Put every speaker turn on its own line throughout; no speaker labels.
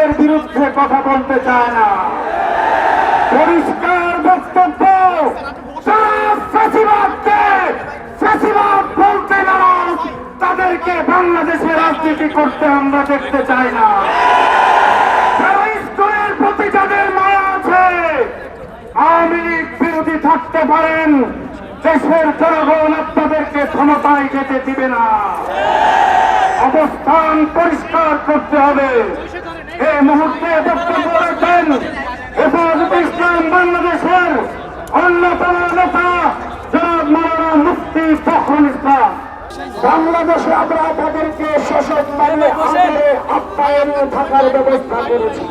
ফ্যাসিবাদের বিরুদ্ধে কথা বলতে চায় না। পরিষ্কার বক্তব্য, ফ্যাসিবাদকে ফ্যাসিবাদ বলতে নারাজ তাদেরকে বাংলাদেশে রাজনীতি করতে আমরা দেখতে চাই না। ইসলামের প্রতি যাদের মায়া আছে, আওয়ামী লীগ বিরোধী থাকতে পারেন, দেশের জনগণ আপনাদেরকে ক্ষমতায় যেতে দিবে না। অবস্থান পরিষ্কার করতে হবে। এই মুহূর্তে বক্তব্য রাখবেন হেফাজতে ইসলাম বাংলাদেশের অন্যতম নেতা জনাব মাওলানা মুফতি ফখরুল ইসলাম। বাংলাদেশে আমরা তাদেরকে সশস্ত্র আপ্যায়নে থাকার ব্যবস্থা করেছি।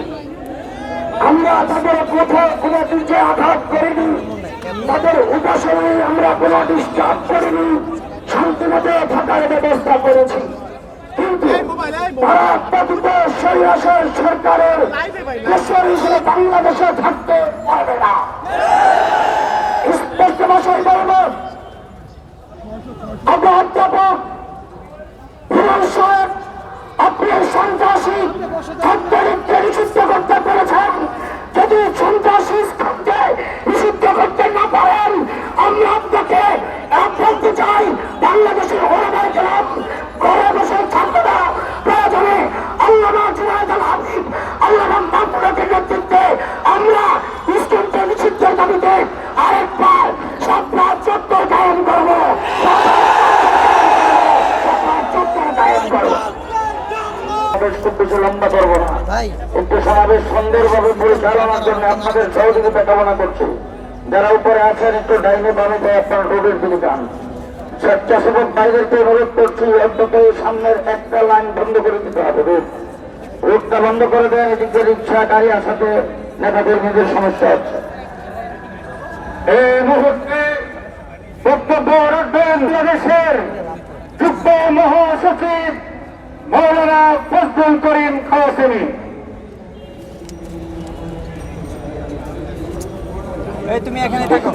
আমরা তাদের কোথাও কোনো দিকে আঘাত করিনি, তাদের উপাসনে আমরা কোনো ডিস্টার্ব করিনি, শান্তিমতে থাকার ব্যবস্থা করেছি। কিন্তু তারা পতিত সৈরাসের সরকারের দেশের হিসেবে বাংলাদেশে থাকতে পারবে না। স্পষ্ট ভাষায় বলব, অধ্যাপক হিরণ সাহেব আপনি সন্ত্রাসী ছাত্রলীগকে নিষিদ্ধ করতে পেরেছেন। যদি সন্ত্রাসী স্থানকে নিষিদ্ধ করতে না পারেন, আমরা আপনাকে বলতে চাই বাংলাদেশের ওলামায়ে কেরাম ঘরে বসে থাকবে না। প্রয়োজনে আল্লামা জুনায়েদ আল হাবিব, আল্লামা মাহমুদের নেতৃত্বে আমরা ইসলামকে নিষিদ্ধের দাবিতে আরেকবার সপ্তাহ চত্বর কায়েম করবো। খুব বেশি লম্বা করবো না, একটু সমাবেশ সুন্দরভাবে পরিচালনার জন্য আপনাদের সহযোগিতা কামনা করছি। যারা উপরে আছেন একটু ডাইনে বামে আপনার রোডের দিকে যান। স্বেচ্ছাসেবক ভাইদেরকে অনুরোধ করছি, অন্তত সামনের একটা লাইন বন্ধ করে দিতে হবে। রোডটা বন্ধ করে দেন, এদিকে রিক্সা গাড়ি আসাতে নেতাকর্মীদের সমস্যা হচ্ছে। এই মুহূর্তে বক্তব্য রাখবেন বাংলাদেশের যুগ্ম মহাসচিব মৌলানা ফজলুল করিম খাওয়াসেমি।
তুমি এখানে থাকো।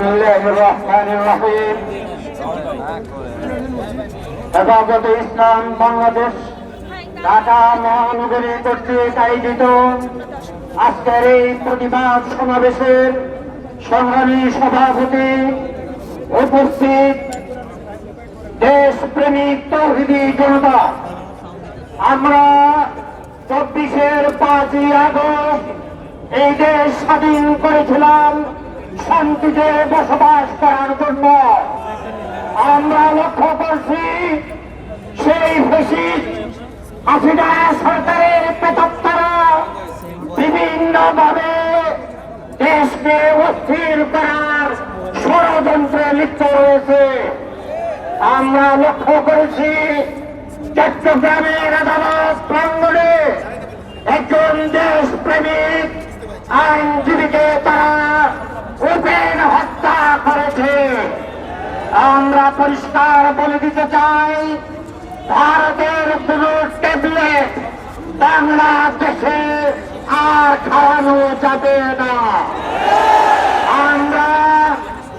হেফাজতে ইসলাম বাংলাদেশ ঢাকা মহানগরী কর্তৃক আয়োজিত আজকের এই প্রতিবাদ সমাবেশের সংগ্রামী সভাপতি, উপস্থিত দেশপ্রেমিক তৌহিদি জনতা, আমরা 24-এর 5ই আগস্ট এই দেশ স্বাধীন করেছিলাম শান্তিতে বসবাস করার জন্য। আমরা লক্ষ্য করছি সেই ফ্যাসিস্ট হাসিনা সরকারের প্রেতাত্মারা বিভিন্নভাবে দেশকে অস্থির করার ষড়যন্ত্রে লিপ্ত রয়েছে। আমরা লক্ষ্য করেছি চট্টগ্রামের আদালত প্রাঙ্গণে একজন দেশপ্রেমিক আইনজীবীকে তারা ওপেন হত্যা করেছে। আমরা পরিষ্কার বলে দিতে চাই, ভারতের কোন ট্যাবলেট বাংলাদেশে আর খাওয়ানো যাবে না। আমরা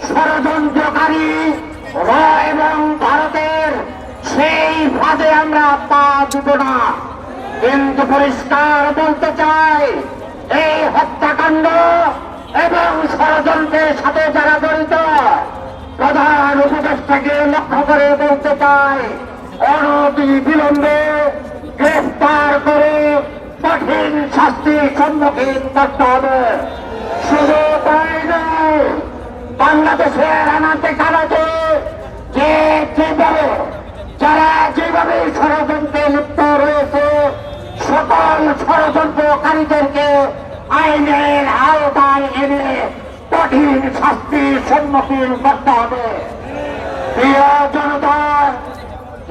ষড়যন্ত্রকারী এবং ভারতের সেই ফাঁদে আমরা পা দিব না। কিন্তু পরিষ্কার বলতে চাই, এই হত্যাকাণ্ড এবং ষড়যন্ত্রের সাথে যারা জড়িত, প্রধান উপদেষ্টাকে লক্ষ্য করে বলতে চাই, অনতিবিলম্বে গ্রেফতার করে কঠিন শাস্তির সম্মুখীন করতে হবে। শুধু তাই নয়, বাংলাদেশের আনাতে কানাতে যারা যেভাবে ষড়যন্ত্রে লিপ্ত রয়েছে, সকল ষড়যন্ত্রকারীদেরকে আইনের আওতায় এনে কঠিন শাস্তির সম্মুখীন করতে হবে। প্রিয় জনতা,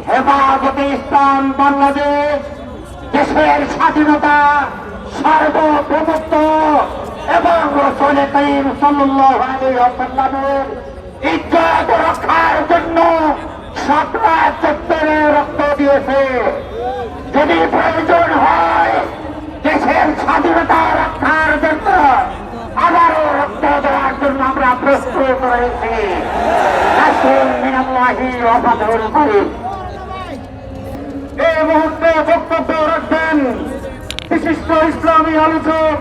হেফাজতে ইসলাম বাংলাদেশ দেশের স্বাধীনতা, সার্বভৌমত্ব এবং রাসূল করিম সাল্লাল্লাহু আলাইহি ওয়াসাল্লামের ইজ্জত রক্ষার জন্য শাপলা চত্বরে রক্ত দিয়েছে। যদি প্রয়োজন হয় দেশের স্বাধীনতা রক্ষার জন্য আবারও রক্ত দেওয়ার জন্য আমরা প্রস্তুত রয়েছি। এই মুহূর্তে বক্তব্য রাখবেন বিশিষ্ট ইসলামী আলোচক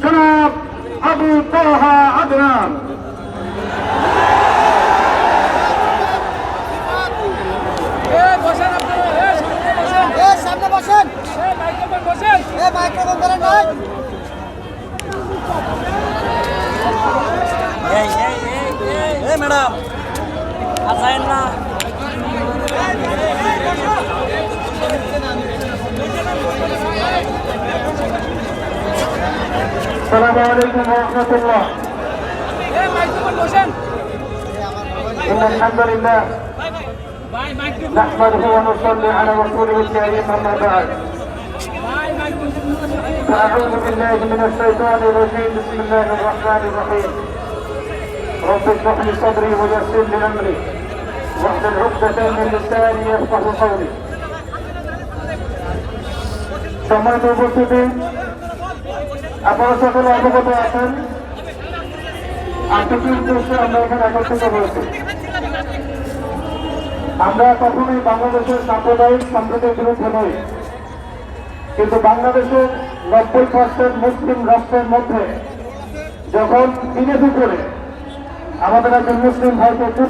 জনাব আবু তাহা আদনান।
সামনে বসেন, মাইক্রোফোন ধরেন ভাই। ম্যাডাম আসেন না।
আসসালামু আলাইকুম ওয়া রাহমাতুল্লাহ। ইন্নাল হামদুলিল্লাহ নাহমাদুহু ওয়া নুসাল্লি আলা রাসূলিহিল কারীম আম্মা বা'দ। أعوذ بالله من الشيطان الرجيم بسم الله الرحمن الرحيم رب اشرح لي صدري ويسر لي أمري واحلل عقدة من لساني يفقهوا قولي। সম্মানিত উপস্থিতি, আপনারা সকলে অবগত আছেন আর্থিক উদ্দেশ্যে আমরা এখানে একত্রিত হয়েছি। আমরা কখনোই বাংলাদেশের সাম্প্রদায়িক সম্প্রীতির বিরুদ্ধে নই, কিন্তু বাংলাদেশের 90% মুসলিম রাষ্ট্রের মধ্যে যখন দিনে দুপুরে আমাদের একজন মুসলিম ভাইকে